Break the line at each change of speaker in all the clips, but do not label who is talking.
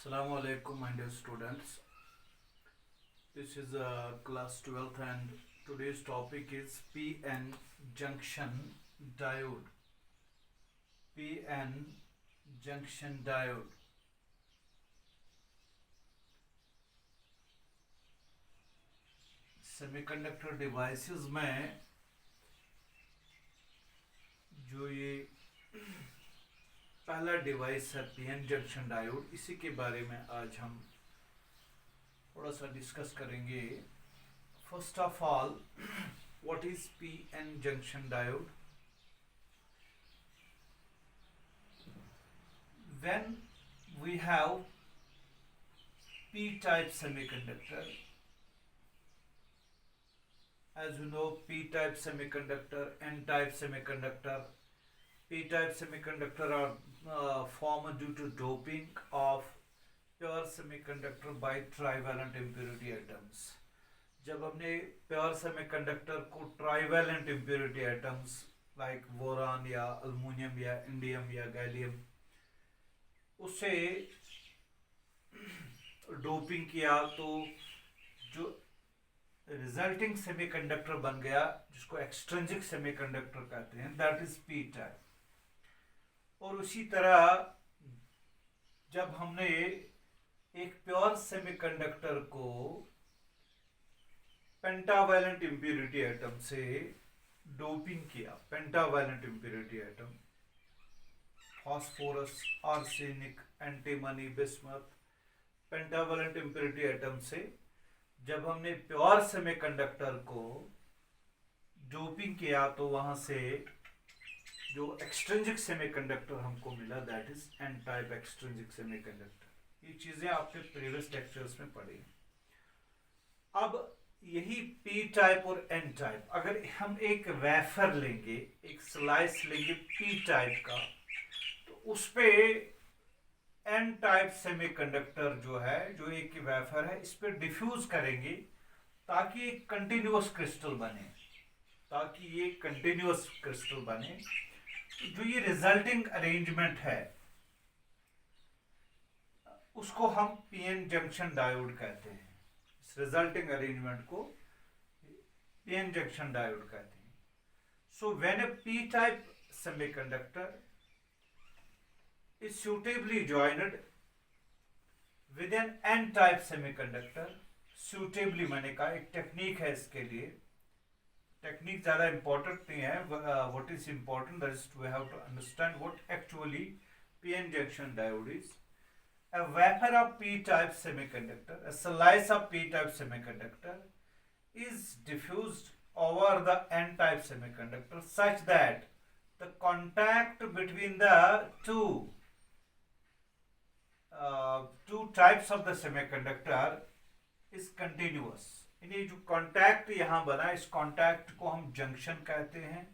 Assalamu alaikum, my dear students. This is class 12th and today's topic is PN junction diode. PN junction diode. Semiconductor devices में जो ये पहला device है PN junction diode, इसी के बारे में आज हम थोड़ा सा डिस्कस करेंगे. First of all, what is PN junction diode? When we have P type semiconductor, as you know, p-type semiconductor, n-type semiconductor. p-type semiconductor are formed due to doping of pure semiconductor by trivalent impurity atoms. जब हमने pure semiconductor को trivalent impurity atoms like boron या aluminium या indium या gallium उसे doping किया तो जो रिजल्टिंग सेमीकंडक्टर बन गया, जिसको एक्सट्रिंसिक सेमीकंडक्टर कहते हैं, दैट इज पी टाइप. और उसी तरह जब हमने एक प्योर सेमीकंडक्टर को पेंटावैलेंट इंप्योरिटी एटम से डोपिंग किया, pentavalent impurity atom phosphorus, arsenic, antimony, bismuth, pentavalent impurity atom से जब हमने प्योर सेमीकंडक्टर को डोपिंग किया तो वहां से जो एक्सट्रिंसिक सेमीकंडक्टर हमको मिला, that is an type extrinsic semiconductor. ये चीजें आपने प्रीवियस लेक्चर्स में पढ़ी. अब यही पी टाइप और एन टाइप, अगर हम एक वेफर लेंगे, एक स्लाइस लेंगे पी टाइप का, तो उस पे एन टाइप सेमीकंडक्टर जो है, जो एक वेफर है, इस पर डिफ्यूज करेंगे ताकि एक कंटिन्यूअस क्रिस्टल बने, ताकि ये कंटिन्यूअस क्रिस्टल बने. जो ये रिजल्टिंग अरेंजमेंट है उसको हम पीएन जंक्शन डायोड कहते हैं. इस रिजल्टिंग अरेंजमेंट को पीएन जंक्शन डायोड कहते हैं. So when a P type semiconductor is suitably joined with an n-type semiconductor. suitably मैंने कहा, एक टेक्निक है इसके लिए. टेक्निक ज़्यादा इम्पोर्टेंट नहीं है. what is important, that is we have to understand what actually PN junction diode is. A wafer of p-type semiconductor, a slice of p-type semiconductor is diffused over the n-type semiconductor such that the contact between the two types of the semiconductor is continuous. यानी जो contact यहाँ बना, इस contact को हम junction कहते हैं.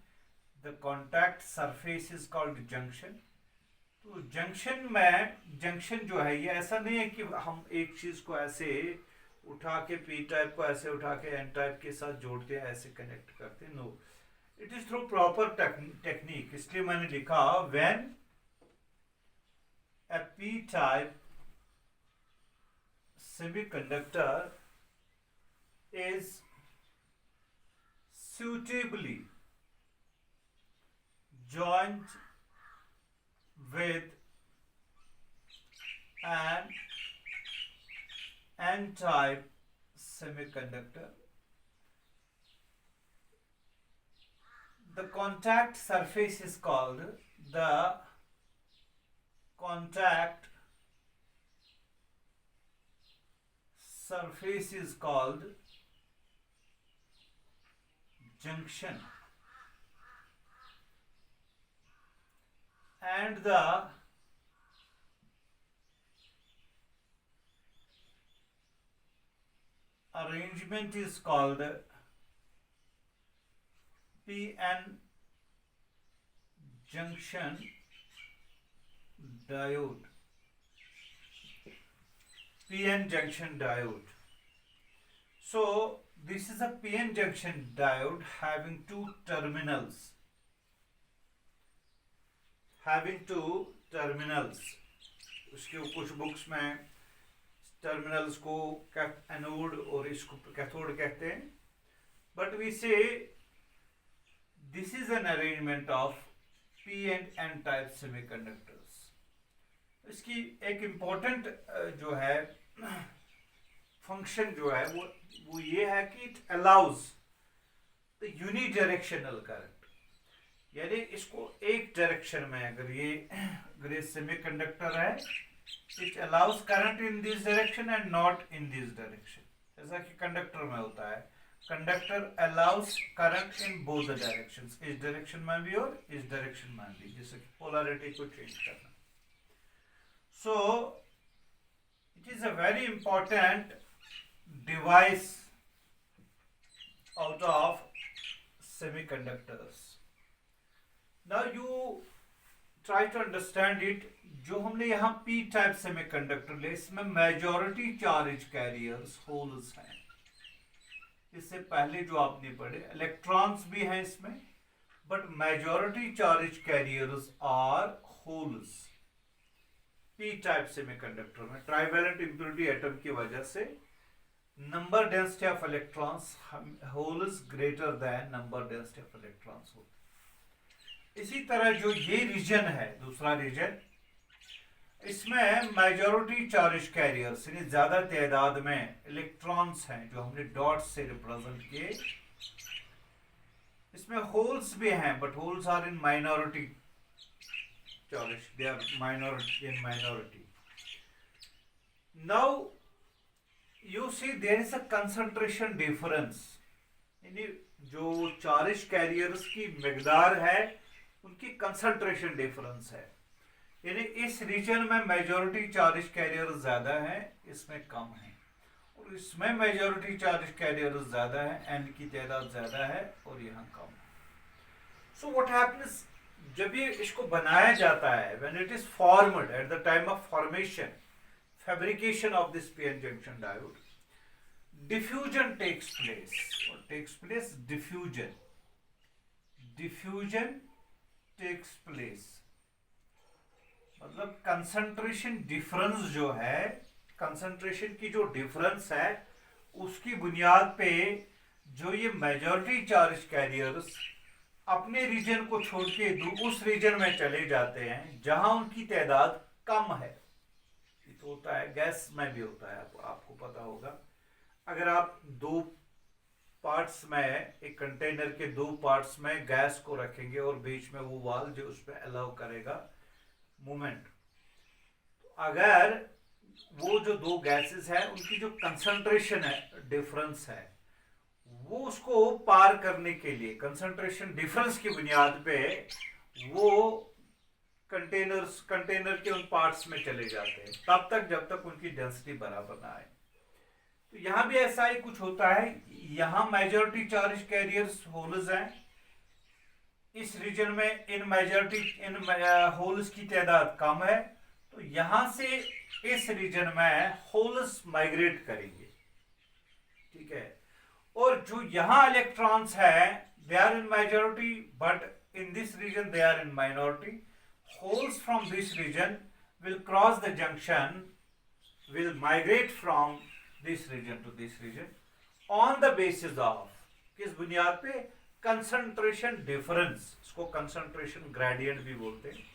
The contact surface is called junction. तो जंक्शन में, जंक्शन जो है ये ऐसा नहीं है कि हम एक चीज को ऐसे उठा के पी टाइप को ऐसे उठा के एन टाइप के साथ जोड़ते हैं, ऐसे कनेक्ट करते हैं. No, it is through proper technique. इसलिए मैंने लिखा when a p-type semiconductor is suitably joined with an n-type semiconductor, the contact surface is called the contact surface is called junction, and the arrangement is called PN junction diode. PN junction diode. So this is a PN junction diode having two terminals. उसके कुछ books में terminals को anode और इसको cathode कहते हैं, but we say this is an arrangement of P and N type semiconductors. इसकी एक इम्पोर्टेंट जो है फंक्शन जो है वो ये है कि it allows the unidirectional current, यानी इसको एक डायरेक्शन में अगर ये सेमीकंडक्टर है, it allows current in this direction and not in this direction. जैसा कि कंडक्टर में होता है, conductor allows current in both the directions, इस डायरेक्शन में भी और इस डायरेक्शन में भी, जैसे कि पोलैरिटी को चेंज करना। So it is a very important device out of semiconductors. Now you try to understand it. जो हमने यहाँ p टाइप सेमीकंडक्टर ले, इसमें मेजॉरिटी चार्ज कैरियर्स होल्स हैं। इससे पहले जो आपने पढ़े इलेक्ट्रॉन्स भी हैं इसमें, but majority charge carriers are holes. p type semiconductor में ट्राइवेलेंट इम्प्योरिटी एटम की वजह से number density of electrons holes greater than number density of electrons होते। इसी तरह जो ये रीजन है, दूसरा रीजन, इसमें मेजॉरिटी चार्ज कैरियर्स यानी ज्यादा तादाद में इलेक्ट्रॉन्स हैं जो हमने डॉट से रिप्रेजेंट किए। इसमें होल्स भी हैं, but holes are in minority charge, they are minority in minority. Now you see there is a concentration difference, यानी जो चार्ज कैरियर्स की मिकदार है उनकी कंसंट्रेशन डिफरेंस है, यानी इस रीजन में मेजॉरिटी चार्ज कैरियर ज्यादा है, इसमें कम है, और इसमें मेजॉरिटी चार्ज कैरियर ज्यादा है, एन की तादाद ज्यादा है और यहाँ कम है। सो व्हाट हैपेंस, जब ये इसको बनाया जाता है, when it is formed at the time of formation, fabrication of this p-n junction diode, diffusion takes place. What takes place? Diffusion takes place। मतलब कंसंट्रेशन डिफरेंस जो है, कंसंट्रेशन की जो डिफरेंस है उसकी बुनियाद पे जो ये मेजॉरिटी चार्ज कैरियर्स अपने रीजन को छोड़ के उस रीजन में चले जाते हैं जहां उनकी तादाद कम है। तो होता है, गैस में भी होता है, आपको पता होगा। अगर आप दो पार्ट्स में, एक कंटेनर के दो पार्ट्स में गैस को रखेंगे और बीच में वो वाल जो उसमें अलाउ करेगा मूवमेंट, तो अगर वो जो दो गैसेस है उनकी जो कंसंट्रेशन है, डिफरेंस है, वो उसको पार करने के लिए कंसंट्रेशन डिफरेंस की बुनियाद पे वो कंटेनर के उन पार्ट्स में चले जाते हैं तब तक जब तक उनकी डेंसिटी बराबर ना आए। तो यहाँ भी ऐसा ही कुछ होता है, यहाँ मेजॉरिटी चार्ज कैरियर्स होल्स हैं, इस रीजन में इन होल्स की तादाद कम है, तो यहां से इस रीजन में होल्स माइग्रेट करेंगे, ठीक है। और जो यहां इलेक्ट्रॉन्स है, they are in majority, but in this region they are in minority. Holes from this region will cross the junction, will migrate from this region to this region on the basis of, किस बुनियाद पे? Concentration difference, इसको concentration gradient भी बोलते हैं,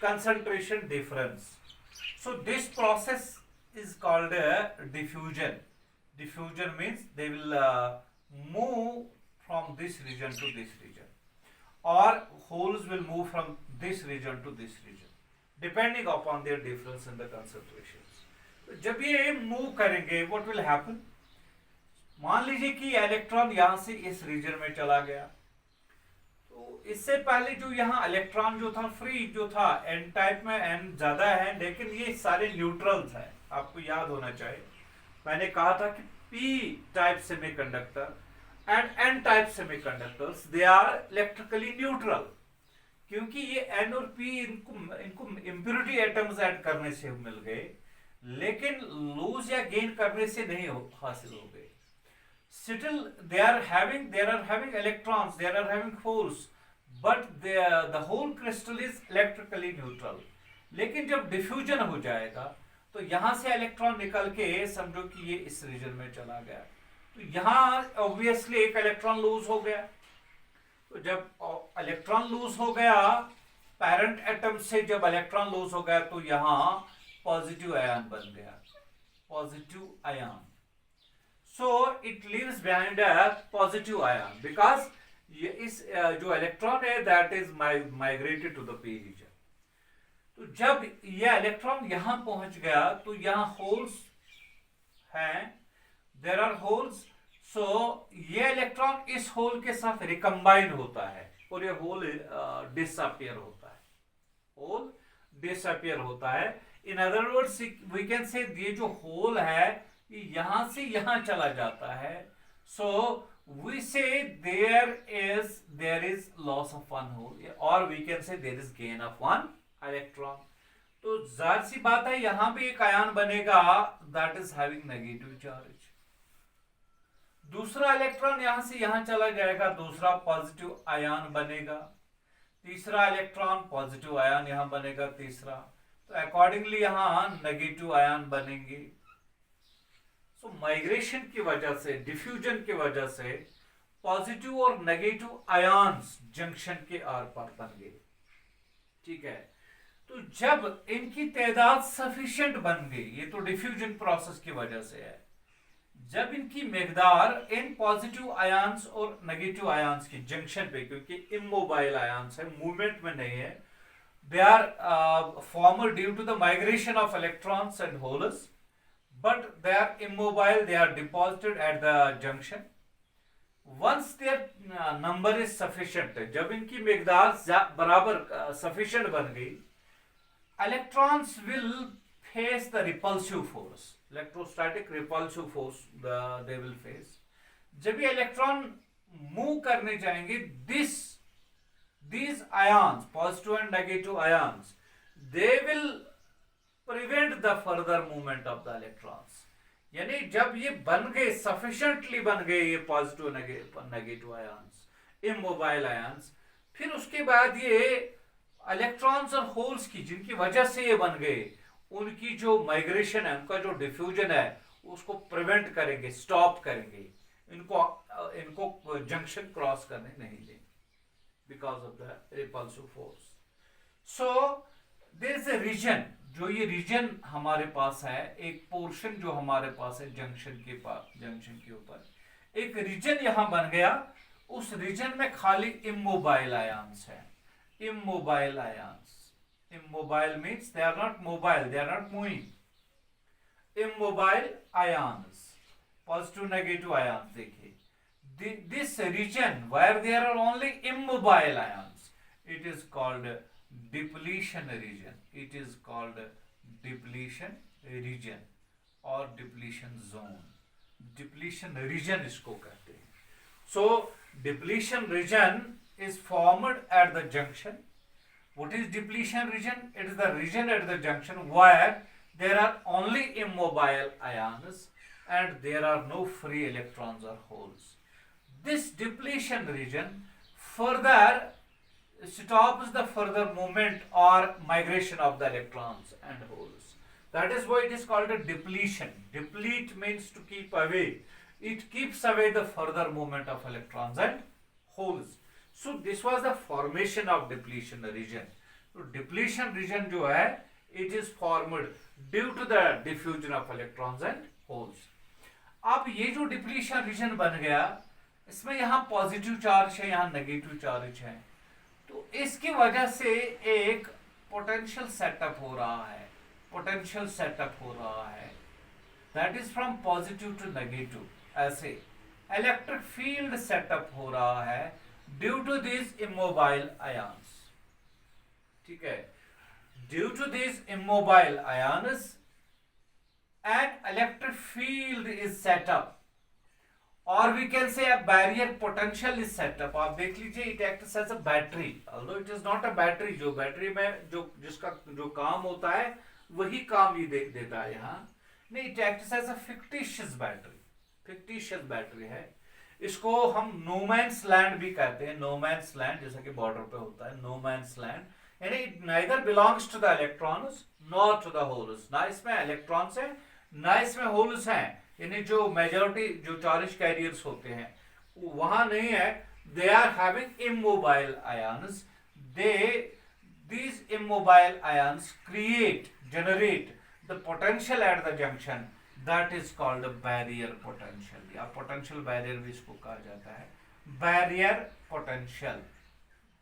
concentration difference. So this process is called diffusion. Diffusion means they will move from this region to this region, or holes will move from this region to this region depending upon their difference in the concentrations. तो जब ये move करेंगे, what will happen? मान लीजिए कि electron यहां से इस रीजन में चला गया, तो इससे पहले जो यहाँ इलेक्ट्रॉन जो था फ्री जो था, एन टाइप में एन ज्यादा है, लेकिन ये सारे न्यूट्रल्स हैं। आपको याद होना चाहिए, मैंने कहा था कि p type semiconductor and n type semiconductors they are electrically neutral, क्योंकि ये n और p इनको impurity atoms ऐड करने से मिल गए, लेकिन लूज या गेन करने से नहीं हासिल हो गए। Still they are having electrons, they are having holes, but the whole crystal is electrically neutral। लेकिन जब डिफ्यूजन हो जाएगा तो यहां से इलेक्ट्रॉन निकल के समझो कि ये इस रीजन में चला गया, तो यहां ऑब्वियसली एक इलेक्ट्रॉन लूज हो गया। तो जब इलेक्ट्रॉन लूज हो गया पेरेंट एटम से, जब इलेक्ट्रॉन लूज हो गया तो यहां पॉजिटिव आयन बन गया, positive ion. So it leaves behind a positive ion because ये इस जो इलेक्ट्रॉन है that is migrated to the P region. तो जब ये इलेक्ट्रॉन यहां पहुंच गया तो यहां होल्स हैं, देयर आर होल्स। सो ये इलेक्ट्रॉन इस होल के साथ रिकम्बाइन होता है और ये होल डिसअपियर होता है, होल डिसअपियर होता है। In other words we can say ये जो होल है यहां से यहां चला जाता है। So we say there is loss of one hole और we can say there is gain of one electron. तो जाहिर सी बात है यहां भी एक आयन बनेगा that is having negative charge. दूसरा इलेक्ट्रॉन यहां से यहां चला जाएगा, दूसरा पॉजिटिव आयन बनेगा। तीसरा इलेक्ट्रॉन पॉजिटिव आयन यहां बनेगा, तीसरा। तो अकॉर्डिंगली यहां नेगेटिव आयन बनेंगे। सो माइग्रेशन की वजह से, डिफ्यूजन की वजह से पॉजिटिव और नेगेटिव आयन्स जंक्शन के आर पार बन गए। ठीक है, तो जब इनकी तादाद सफिशिएंट बन गई, ये तो डिफ्यूजन प्रोसेस की वजह से है, जब इनकी मिकदार इन पॉजिटिव आयन्स और नेगेटिव आयन्स की जंक्शन पे, क्योंकि इमोबाइल आयन्स है, मूवमेंट में नहीं है, they are formed due to the migration of electrons and holes, but they are immobile, they are deposited at the junction. Once their number is sufficient, जब इनकी मिकदार बराबर सफिशिएंट बन गई, electrons will face the repulsive force, electrostatic repulsive force they will face। जब ये electron move करने जाएंगे, these ions, positive and negative ions, they will prevent the further movement of the electrons। यानी जब ये बन गए, सफिशिएंटली बन गए ये positive negative ions, immobile ions, फिर उसके बाद ये इलेक्ट्रॉन्स और होल्स की, जिनकी वजह से ये बन गए, उनकी जो माइग्रेशन है, उनका जो डिफ्यूजन है, उसको प्रिवेंट करेंगे, स्टॉप करेंगे, इनको जंक्शन क्रॉस करने नहीं देंगे because of the repulsive force. So there is a region, जो ये रीजन हमारे पास है, एक पोर्शन जो हमारे पास है जंक्शन के पास, जंक्शन के ऊपर एक रीजन यहां बन गया। उस रीजन में खाली इमोबाइल आयन्स है, immobile ions. Immobile means they are not mobile, they are not moving. Immobile ions, positive negative ions, देखिए this region where there are only immobile ions, it is called depletion region, it is called depletion region or depletion zone, depletion region इसको कहते हैं। So depletion region is formed at the junction। What is depletion region? It is the region at the junction where there are only immobile ions and there are no free electrons or holes. This depletion region further stops the further movement or migration of the electrons and holes. That is why it is called a depletion. Deplete means to keep away. It keeps away the further movement of electrons and holes. So this was the formation of depletion region। तो depletion region जो है, it is formed due to the diffusion of electrons and holes। अब ये जो depletion region बन गया, इसमें यहाँ पॉजिटिव चार्ज है, यहाँ नेगेटिव चार्ज है, तो इसकी वजह से एक पोटेंशियल सेटअप हो रहा है, पोटेंशियल सेटअप हो रहा है, that is from positive to negative. ऐसे इलेक्ट्रिक फील्ड सेटअप हो रहा है due to these immobile ions। ठीक है, due to these immobile ions an electric field is set up or we can say a barrier potential is set up। आप देख लीजिए, it acts as a battery, although it is not a battery। जो battery में जो जिसका जो काम होता है वही काम ये देता है यहाँ, नहीं, it acts as a fictitious battery, fictitious battery है। इसको हम नोमैन्स लैंड भी कहते हैं, नोमैन्स लैंड, जैसा कि बॉर्डर पे होता है नोमैन्स लैंड, यानी it neither belongs to the electrons not the holes, ना इसमें इलेक्ट्रॉन्स है ना इसमें होल्स हैं, यानी जो मेजॉरिटी जो चार्ज कैरियर्स होते हैं वहां नहीं है. They are having immobile ions. They these immobile ions generate the potential at the junction, that is called a barrier potential, या potential barrier भी इसको कहा जाता है, barrier potential.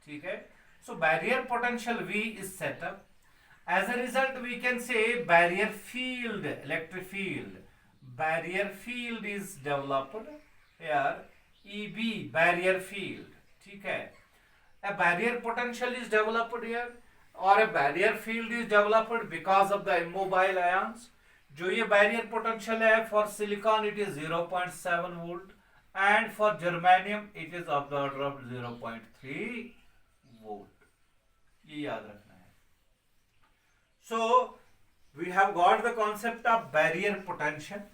ठीक है. So barrier potential V is set up. As a result we can say barrier field, electric field, barrier field is developed here, EB barrier field. ठीक है. A barrier potential is developed here or a barrier field is developed because of the immobile ions. जो ये barrier potential है, for silicon it is 0.7 volt and for germanium it is of the order of 0.3 volt. ये याद रखना है. So we have got the concept of barrier potential.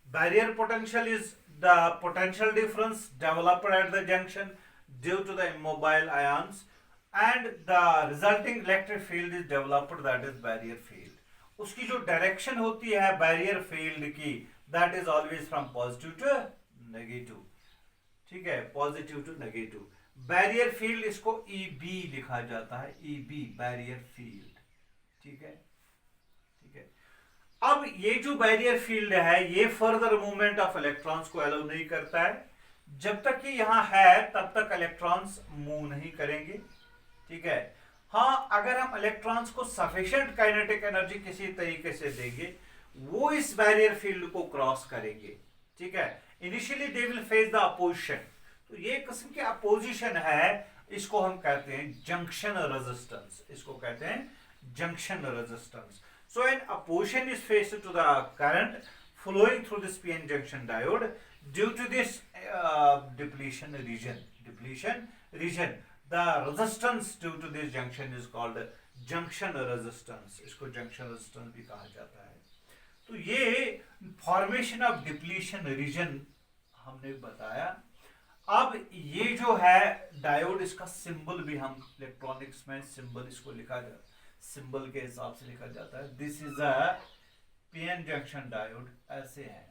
Barrier potential is the potential difference developed at the junction due to the immobile ions, and the resulting electric field is developed, that is barrier field. उसकी जो direction होती है barrier field की, that is always from positive to negative. ठीक है, positive to negative. Barrier field इसको EB लिखा जाता है, EB बैरियर फील्ड. ठीक है, ठीक है. अब ये जो बैरियर फील्ड है ये फर्दर मूवमेंट ऑफ इलेक्ट्रॉन्स को अलाउ नहीं करता है. जब तक ये यहां है तब तक इलेक्ट्रॉन्स मूव नहीं करेंगे. ठीक है. हाँ, अगर हम इलेक्ट्रॉन्स को सफिशिएंट काइनेटिक एनर्जी किसी तरीके से देंगे वो इस बैरियर फील्ड को क्रॉस करेंगे. ठीक है. Initially they will face the opposition. तो ये किस्म की अपोजिशन है, इसको हम कहते हैं जंक्शन रेजिस्टेंस. इसको कहते हैं junction resistance. So an opposition is faced to the current flowing through this PN junction diode due to this depletion region. The resistance due to this junction is called junction resistance. इसको junction resistance भी कहा जाता है. तो ये formation of depletion region हमने बताया. अब ये जो है डायोड, इसका सिंबल भी हम इलेक्ट्रॉनिक्स में सिंबल इसको लिखा जाता है, सिंबल के हिसाब से लिखा जाता है. This is a PN junction diode. ऐसे है,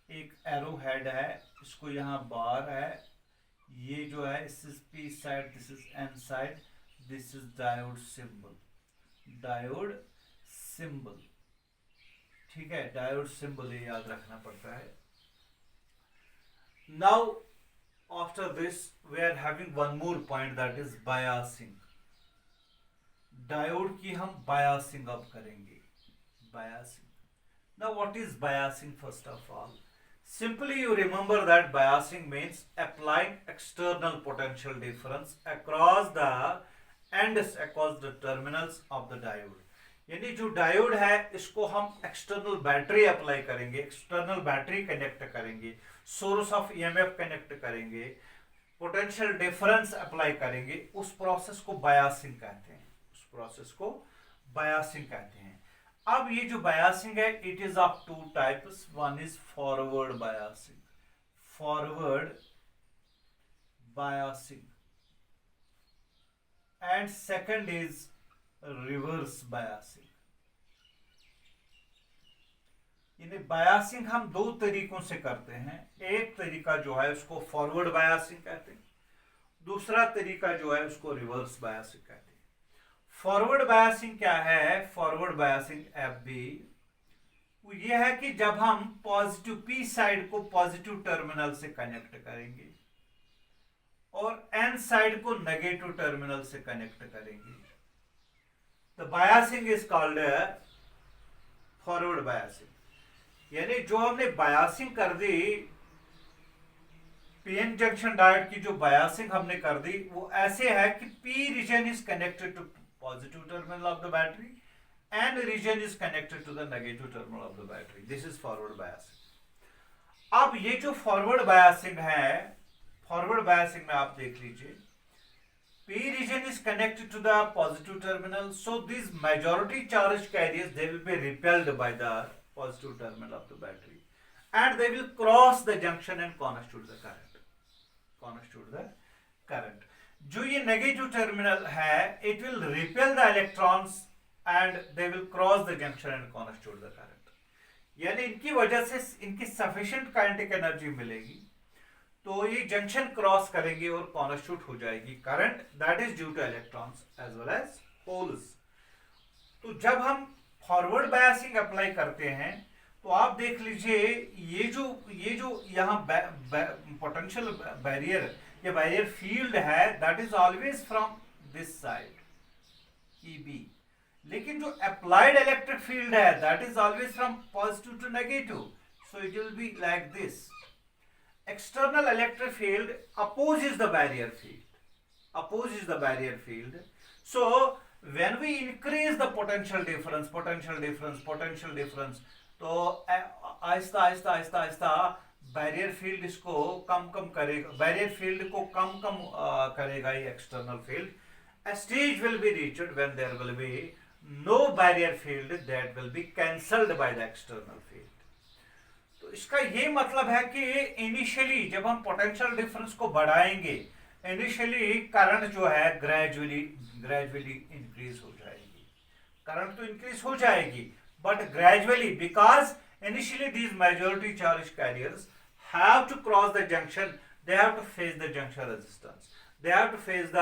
एक एरो हेड है, इसको यहां बार है, ये जो है this is P side, this is N side, this is diode symbol. Diode symbol. ठीक है, डायोड सिंबल ये याद रखना पड़ता है. Now after this we are having one more point, that is biasing. Diode की हम बायसिंग अब करेंगे. Biasing. Now what is biasing? First of all, simply you remember that biasing means applying external potential difference across the ends, across the terminals of the diode. यानी जो diode है इसको हम external battery apply करेंगे, external battery connect करेंगे, source of EMF connect करेंगे, potential difference apply करेंगे. उस प्रोसेस को बायसिंग कहते हैं. उस प्रोसेस को बायसिंग कहते हैं. अब ये जो बायसिंग है, it is of two types. One is forward biasing, forward biasing, and second is reverse biasing. इन्हें बायसिंग हम दो तरीकों से करते हैं. एक तरीका जो है उसको फॉरवर्ड बायसिंग कहते हैं, दूसरा तरीका जो है उसको रिवर्स बायसिंग कहते हैं. फॉरवर्ड बायसिंग क्या है? फॉरवर्ड बायसिंग FB ये है कि जब हम पॉजिटिव पी साइड को पॉजिटिव टर्मिनल से कनेक्ट करेंगे और एन साइड को नेगेटिव टर्मिनल से कनेक्ट करेंगे, तो biasing is called forward biasing. यानी जो हमने बायसिंग कर दी, पीएन जंक्शन डायोड की जो बायसिंग हमने कर दी वो ऐसे है कि P region is connected to positive terminal of the battery and region is connected to the negative terminal of the battery. This is forward biasing. अब ये जो forward biasing है, forward biasing में आप देख लीजिए, P region is connected to the positive terminal, so these majority charge carriers, they will be repelled by the positive terminal of the battery and they will cross the junction and constitute the current. Constitute the current. जो ये negative terminal है, it will repel the electrons and they will cross the junction and constitute the current. यानी इनकी वजह से इनकी sufficient kinetic energy मिलेगी, तो ये जंक्शन क्रॉस करेंगे और कॉन्स्टिट्यूट हो जाएगी current, that is due to electrons as well as holes. तो जब हम फॉरवर्ड बायसिंग अप्लाई करते हैं तो आप देख लीजिए ये जो यहाँ पोटेंशियल बैरियर या बैरियर फील्ड है that is always from this side EB, लेकिन जो अप्लाइड इलेक्ट्रिक फील्ड है that is always from positive to negative, so it will be like this. External electric field opposes the barrier field. So when we increase the potential difference, तो Aahista Aahista barrier field इसको कम करेगा, barrier field को कम करेगा ये external field. A stage will be reached when there will be no barrier field that will be cancelled by the external field. तो इसका ये मतलब है कि इनिशियली जब हम पोटेंशियल डिफरेंस को बढ़ाएंगे, इनिशियली करंट जो है ग्रेजुअली इंक्रीज हो जाएगी. करंट तो इंक्रीज हो जाएगी but gradually, because initially these majority charge carriers have to cross the junction, they have to face the junction resistance, they have to face the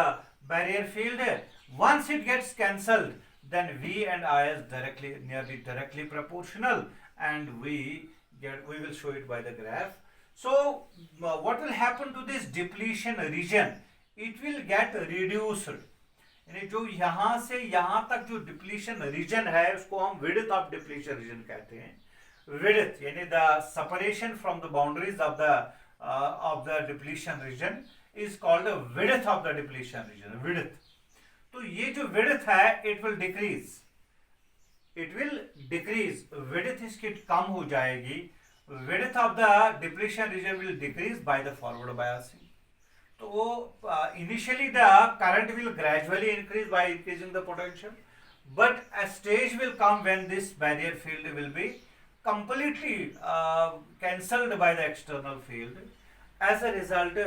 barrier field. Once it gets cancelled then V and I is nearly directly proportional, and we will show it by the graph. So what will happen to this depletion region? It will get reduced. यानी जो यहाँ से यहाँ तक जो depletion region है उसको हम विड्थ ऑफ डिप्लीशन रीजन कहते हैं. विड्थ यानी the separation from the boundaries of the depletion reason is called width of the depletion reason. Width, तो ये जो विड्थ है इट विल डिक्रीज, विड्थ इसकी कम हो जाएगी. Width of the depletion region will decrease by the forward biasing. तो initially the current will gradually increase by increasing the potential, but a stage will come when this barrier field will be completely cancelled by the external field. As a result,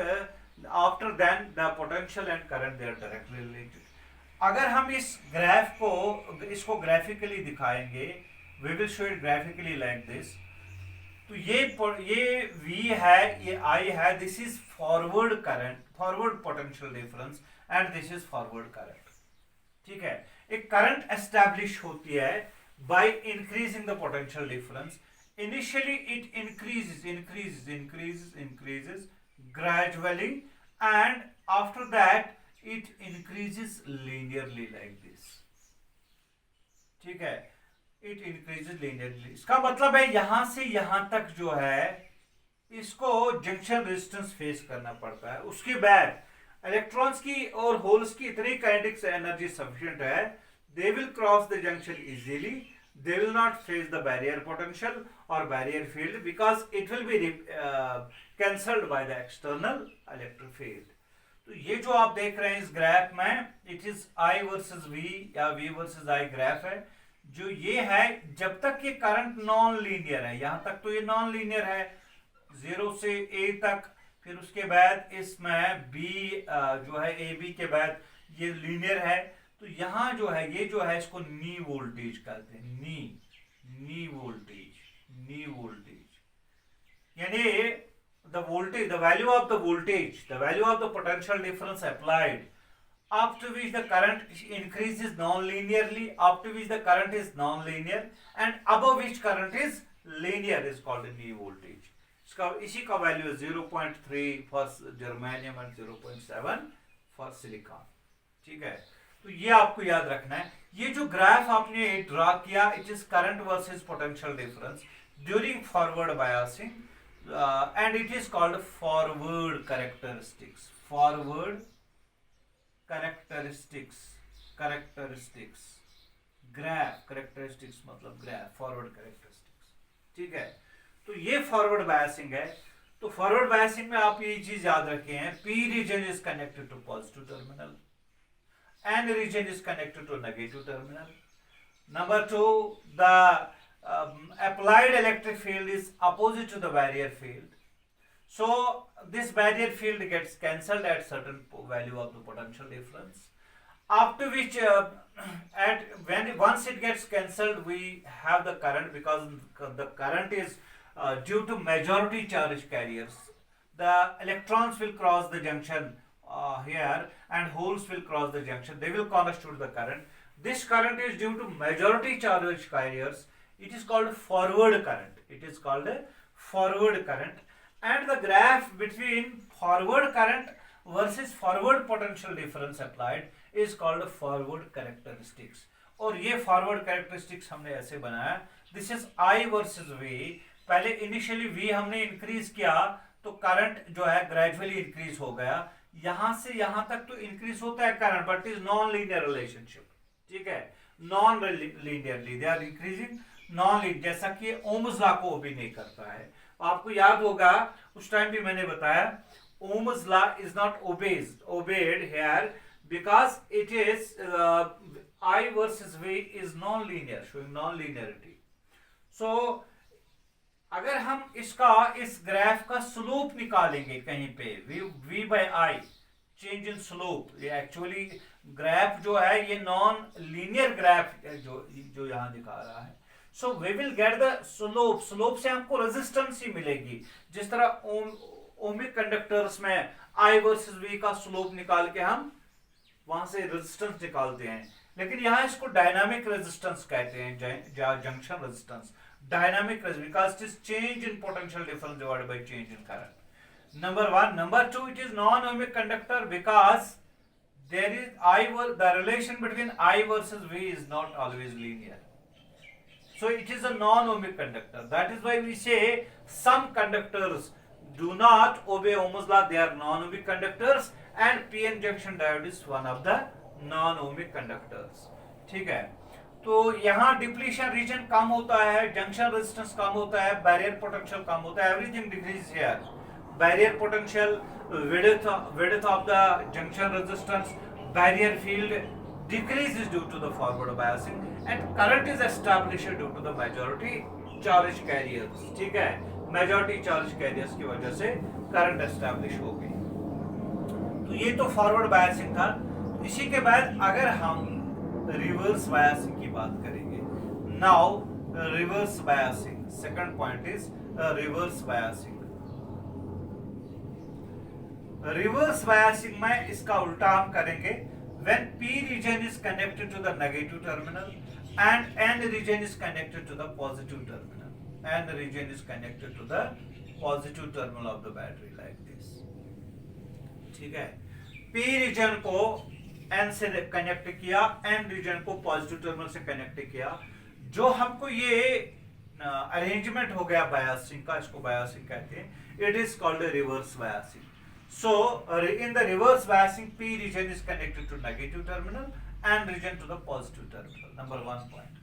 after then the potential and current they are directly related. अगर हम इस graph को इसको graphically दिखाएंगे, we will show it graphically like this. तो ये V है, ये I है, this is forward current, forward potential difference, and this is forward current. ठीक है, एक करंट एस्टैब्लिश होती है by increasing the potential difference. Initially it increases gradually, and after that it increases linearly like this. ठीक है, it increases linearly. इसका मतलब है यहां से यहां तक जो है इसको जंक्शन रेजिस्टेंस फेस करना पड़ता है. उसके बाद इलेक्ट्रॉन्स की और होल्स की इतनी काइनेटिक एनर्जी सफिशिएंट है, they will cross the junction easily, they will not face the barrier potential or barrier field because it will be cancelled by the external electric field. तो ये जो आप देख रहे हैं इस ग्राफ में, it is I versus V या V वर्सेस I ग्राफ है. जो ये है, जब तक ये करंट नॉन लीनियर है, यहां तक तो ये नॉन लीनियर है 0 से A तक, फिर उसके बाद इसमें B जो है AB के बाद ये लीनियर है. तो यहाँ जो है ये जो है इसको नी वोल्टेज कहते हैं. नी वोल्टेज यानी the voltage, the value of the voltage, the value of the potential difference applied, up to which the current increases non-linearly, up to which the current is non-linear, and above which current is linear is called a knee voltage. इसी का value 0.3 for germanium and 0.7 for silicon. ठीक है, तो ये आपको याद रखना है. ये जो ग्राफ आपने ड्रा किया, it is current versus potential difference during forward biasing, and it is called forward characteristics. Forward characteristics graph, characteristics मतलब ग्राफ, forward characteristics. ठीक है, तो ये फॉरवर्ड बायसिंग है. तो फॉरवर्ड बायसिंग में आप ये चीज याद रखे हैं, P region is connected to positive terminal, N region is connected to negative terminal. Number 2, the applied electric field is opposite to the barrier field. So this barrier field gets cancelled at certain value of the potential difference, after which and when once it gets cancelled, we have the current, because the current is due to majority charge carriers. The electrons will cross the junction here, and holes will cross the junction. They will constitute the current. This current is due to majority charge carriers. It is called forward current. It is called a forward current. And the graph between forward current versus forward potential difference applied is called forward characteristics. और ये forward characteristics हमने ऐसे बनाया. This is I versus V. पहले initially V हमने increase किया तो current जो है ग्रेजुअली इंक्रीज हो गया. यहां से यहां तक तो इंक्रीज होता है current, but is non linear relationship. ठीक है, non linearly they are increasing non linear, जैसा कि ओम्स लॉ को भी नहीं करता है. आपको याद होगा उस टाइम भी मैंने बताया Ohm's law is not obeyed here because it is I versus V is non-linear, showing non-linearity. So अगर हम इस ग्राफ का स्लोप निकालेंगे कहीं पे v by I, change in slope, ये एक्चुअली ग्राफ जो है ये नॉन लीनियर ग्राफ जो यहाँ दिखा रहा है. So we will get the slope से हमको रेजिस्टेंस ही मिलेगी. जिस तरह ओमिक कंडक्टर्स में I वर्सेस V का स्लोप निकाल के हम वहां से रेजिस्टेंस निकालते हैं, लेकिन यहाँ इसको डायनामिक रेजिस्टेंस कहते हैं, junction resistance. Dynamic resistance because it is change in potential difference divided by change in current. Number one. Number two, it is non-ohmic conductor because there is the relation between I versus V is not always linear. So it is a non-ohmic conductor. That is why we say some conductors do not obey Ohm's law. They are non-ohmic conductors, and p-n junction diode is one of the non-ohmic conductors. ठीक है, तो यहाँ depletion region कम होता है, junction resistance कम होता है, barrier potential कम होता है. Everything decrease here. Barrier potential, width of the junction resistance, barrier field decreases due to the forward biasing, and current is established due to the majority charge carriers. ठीक है, majority charge carriers की वजह से current establish हो गई. तो ये तो फॉरवर्ड बायसिंग था. इसी के बाद अगर हम रिवर्स बायसिंग की बात करेंगे. Now reverse biasing, second point is reverse biasing. Reverse biasing में इसका उल्टा हम करेंगे. When p region is connected to the negative terminal and n region is connected to the positive terminal. N region is connected to the positive terminal of the battery like this. ठीक है, p region को n से connect किया, n reason को positive terminal से connect किया. जो हमको ये अरेंजमेंट हो गया बायसिंग का, इसको बायसिंग कहते हैं. It is called reverse biasing. So in the reverse biasing p region is connected to negative terminal, n region to the positive terminal. Number one point.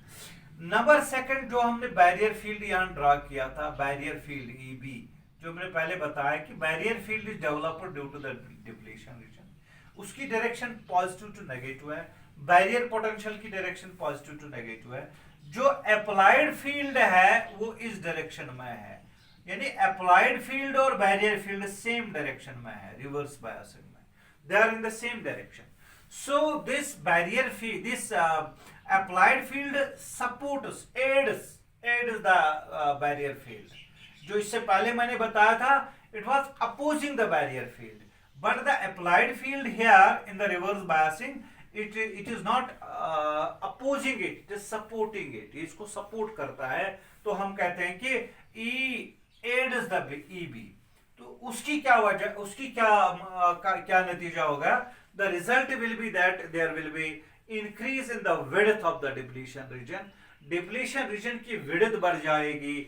Number second, जो हमने barrier field यहाँ draw किया था, barrier field EB, जो मैंने पहले बताया कि barrier field is developed due to the depletion region. उसकी डायरेक्शन पॉजिटिव टू नेगेटिव है. बैरियर पोटेंशियल की डायरेक्शन पॉजिटिव टू नेगेटिव है. जो अप्लाइड फील्ड है वो इस डायरेक्शन में है, यानी अप्लाइड फील्ड और बैरियर फील्ड सेम डायरेक्शन में है. रिवर्स बायसिंग में they are in the same direction. So this barrier field, this applied field supports, aids the barrier field. जो इससे पहले मैंने बताया था, it was opposing the barrier field. But the applied field here in the reverse biasing, it is not opposing it, it is supporting it. इसको support करता है. तो हम कहते हैं कि E aids the EB. तो उसकी क्या वजह, उसकी क्या नतीजा होगा? The result will be that there will be increase in the width of the depletion region. Depletion region की width बढ़ जाएगी.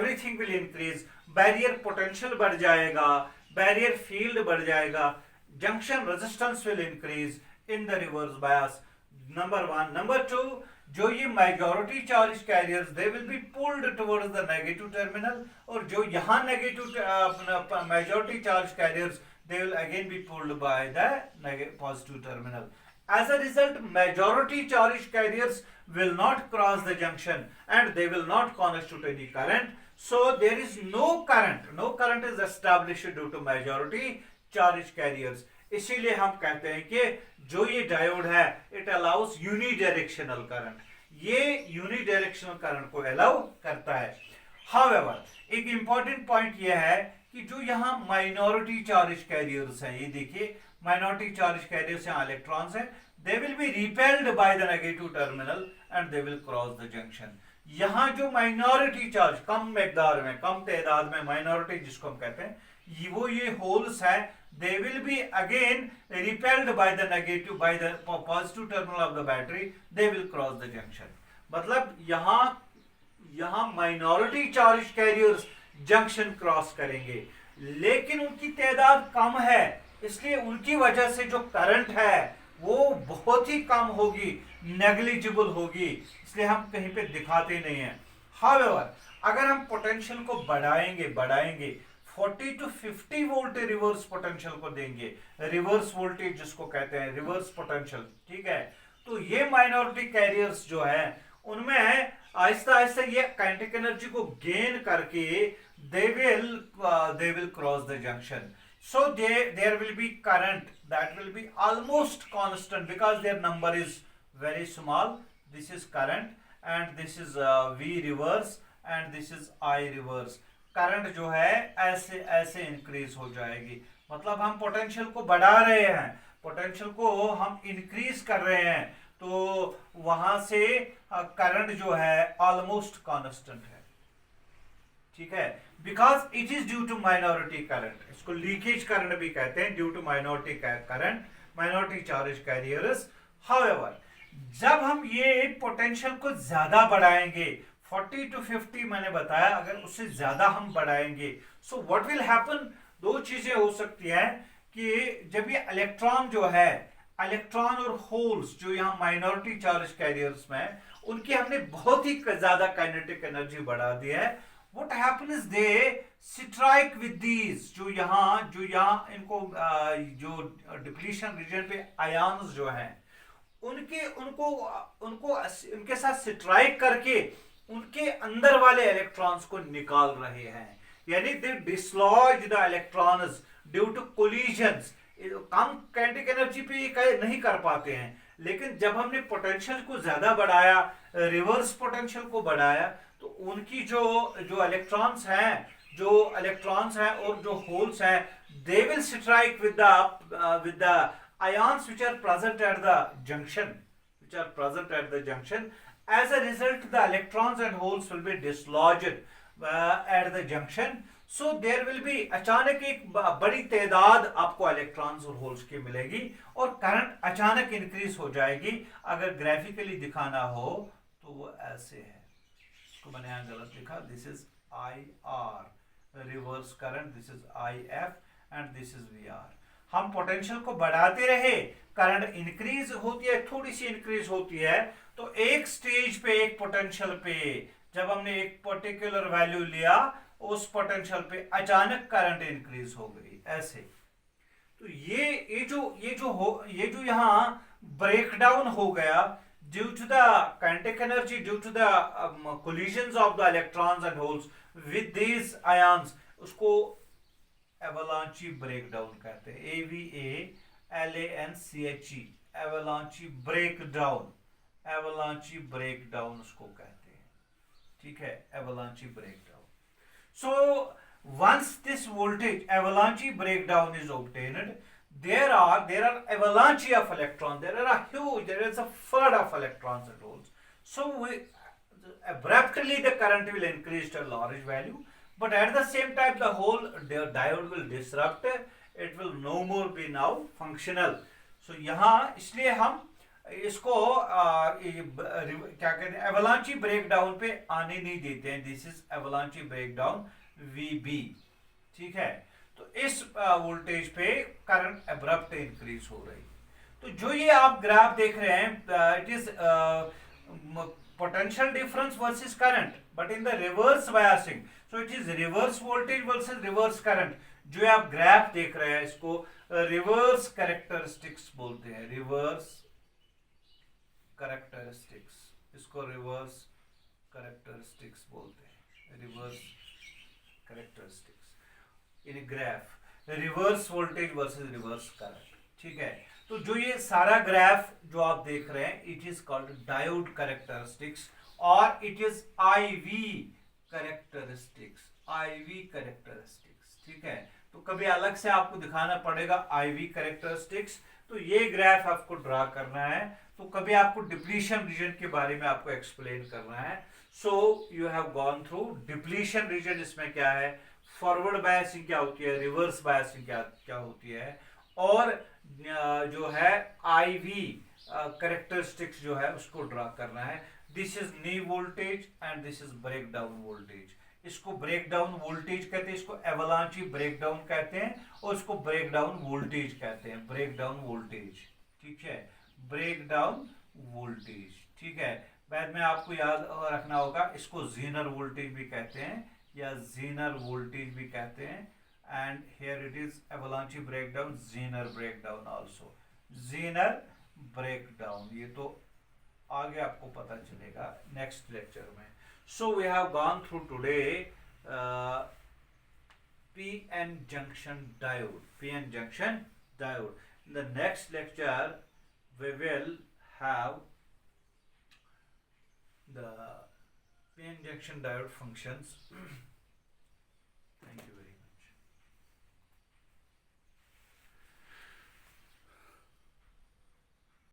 Everything will increase. Barrier potential बढ़ जाएगा. बैरियर फील्ड बढ़ जाएगा. Junction resistance will increase in the reverse bias. Number one. Number two, जो ये majority charge carriers they will be pulled towards the negative terminal, और जो यहाँ negative majority charge carriers they will again be pulled by the positive terminal. As a result, majority charge carriers will not cross the junction and they will not constitute any current. So there is no current. No current is established due to majority charge carriers. इसीलिए हम कहते हैं कि जो ये diode है it allow us unidirectional current, ये unidirectional current को अलाउ करता है। हाउएवर एक इंपॉर्टेंट पॉइंट यह है कि जो यहाँ माइनॉरिटी चार्ज कैरियर्स हैं, ये देखिए माइनॉरिटी चार्ज कैरियर्स हैं, इलेक्ट्रॉन्स हैं, they will be repelled by the negative terminal and they will cross the junction. यहाँ जो माइनॉरिटी चार्ज कम मकदार में, कम तादाद में, माइनॉरिटी जिसको हम कहते हैं, ये होल्स है, they will be again repelled by the negative, by the positive terminal of the battery, they will cross the junction। मतलब यहाँ minority charge carriers junction cross करेंगे, लेकिन उनकी तादाद कम है, इसलिए उनकी वजह से जो करंट है वो बहुत ही कम होगी, नेग्लिजिबल होगी, इसलिए हम कहीं पे दिखाते नहीं हैं। हाउएवर अगर हम पोटेंशियल को बढ़ाएंगे 40 to 50 वोल्ट रिवर्स पोटेंशियल को देंगे, रिवर्स वोल्टेज जिसको कहते हैं, रिवर्स पोटेंशियल, ठीक है, तो ये माइनॉरिटी कैरियर्स जो है उनमें आहिस्ता आहिस्ता ये काइनेटिक एनर्जी को गेन करके they will cross the junction, so there will be current that will be almost constant because their number is very small। this is current and this is V reverse and this is I reverse। Current जो है ऐसे ऐसे increase हो जाएगी, मतलब हम potential को बढ़ा रहे हैं, पोटेंशियल को हम इंक्रीज कर रहे हैं, तो वहां से करंट जो है ऑलमोस्ट कांस्टेंट है, ठीक है, because it is due to minority current. इसको लीकेज करंट भी कहते हैं, due to minority current, minority charge carriers. However जब हम ये पोटेंशियल को ज्यादा बढ़ाएंगे, 40 to 50 मैंने बताया, अगर उससे ज्यादा हम बढ़ाएंगे, सो व्हाट विल हैपन, दो चीजें हो सकती हैं कि जब ये इलेक्ट्रॉन जो है, इलेक्ट्रॉन और होल्स जो यहाँ माइनॉरिटी चार्ज कैरियर्स में, उनकी हमने बहुत ही ज्यादा काइनेटिक एनर्जी बढ़ा दी है, what happen is they strike with these, जो यहाँ इनको जो डिप्लीशन रीजन पे आयन्स जो हैं, उनके साथ स्ट्राइक करके उनके अंदर वाले इलेक्ट्रॉन्स को निकाल रहे हैं, यानी they dislodge the electrons due to collisions. कम काइनेटिक एनर्जी पे ये नहीं कर पाते हैं, लेकिन जब हमने पोटेंशियल को ज्यादा बढ़ाया, रिवर्स पोटेंशियल को बढ़ाया, तो उनकी जो इलेक्ट्रॉन्स हैं और जो होल्स हैं, they will strike with the ions which are present at the junction, as a result the electrons and holes will be dislodged at the junction, so there will be अचानक एक बड़ी तादाद आपको electrons और holes की मिलेगी और current अचानक इंक्रीज हो जाएगी। अगर ग्राफिकली दिखाना हो तो वो ऐसे है, इसको मैंने यहाँ गलत लिखा, this is IR reverse current, this is IF and this is VR। हम पोटेंशियल को बढ़ाते रहे, करंट इंक्रीज होती है, थोड़ी सी इंक्रीज होती है, तो एक स्टेज पे, एक पोटेंशियल पे जब हमने एक पर्टिकुलर वैल्यू लिया, उस पोटेंशियल पे अचानक करंट इंक्रीज हो गई ऐसे। तो ये जो यहाँ ब्रेकडाउन हो गया due to the kinetic energy, due to the collisions of the electrons and holes with these ions, उसको एवलांची ब्रेकडाउन कहते हैं, AVALANCHE, avalanche breakdown, avalanche breakdown उसको कहते हैं, ठीक है, avalanche breakdown. So once this voltage avalanche breakdown is obtained, there are avalanche of electrons, there is a flood of electrons and holes, so abruptly the current will increase to a large value, but at the same time the diode will disrupt, it will no more be now functional। so यहाँ इसलिए हम इसको क्या कहते हैं, एवलांची breakdown पे आने नहीं देते हैं, this is avalanche breakdown VB, ठीक है। तो इस वोल्टेज पे करंट अब्रप्ट इंक्रीज हो रही। तो जो ये आप ग्राफ देख रहे हैं, it is potential difference versus current, but in the reverse biasing, so it is reverse voltage versus reverse current। जो आप ग्राफ देख रहे हैं इसको रिवर्स कैरेक्टरिस्टिक्स बोलते हैं, रिवर्स कैरेक्टरिस्टिक्स, इसको रिवर्स कैरेक्टरिस्टिक्स बोलते हैं, reverse characteristics in graph, reverse voltage versus reverse current. ठीक है। तो जो ये सारा ग्राफ जो आप देख रहे हैं, it is called diode characteristics और it is IV characteristics, IV characteristics, ठीक है। तो कभी अलग से आपको दिखाना पड़ेगा आईवी कैरेक्टरिस्टिक्स। तो ये ग्राफ आपको ड्रा करना है, तो कभी आपको डिप्लीशन रीजन के बारे में आपको एक्सप्लेन करना है। So you have gone through depletion region, इसमें क्या है, फॉरवर्ड बायसिंग क्या होती है, रिवर्स बायसिंग क्या क्या होती है, और जो है आईवी कैरेक्टरिस्टिक्स जो है उसको ड्रा करना है। This is knee voltage and this is breakdown voltage. इसको ब्रेक डाउन वोल्टेज कहते हैं, इसको एवलांची ब्रेक डाउन कहते हैं, और इसको ब्रेक डाउन वोल्टेज कहते हैं, ब्रेक डाउन वोल्टेज, ठीक है, ब्रेक डाउन वोल्टेज, ठीक है। बाद में आपको याद रखना होगा, इसको जीनर वोल्टेज भी कहते हैं या जीनर वोल्टेज भी कहते हैं, and here it is avalanche breakdown, Zener breakdown also, Zener breakdown. ये तो आगे आपको पता चलेगा नेक्स्ट लेक्चर में। So we have gone through today PN junction diode, PN junction diode. In the next lecture we will have the PN junction diode functions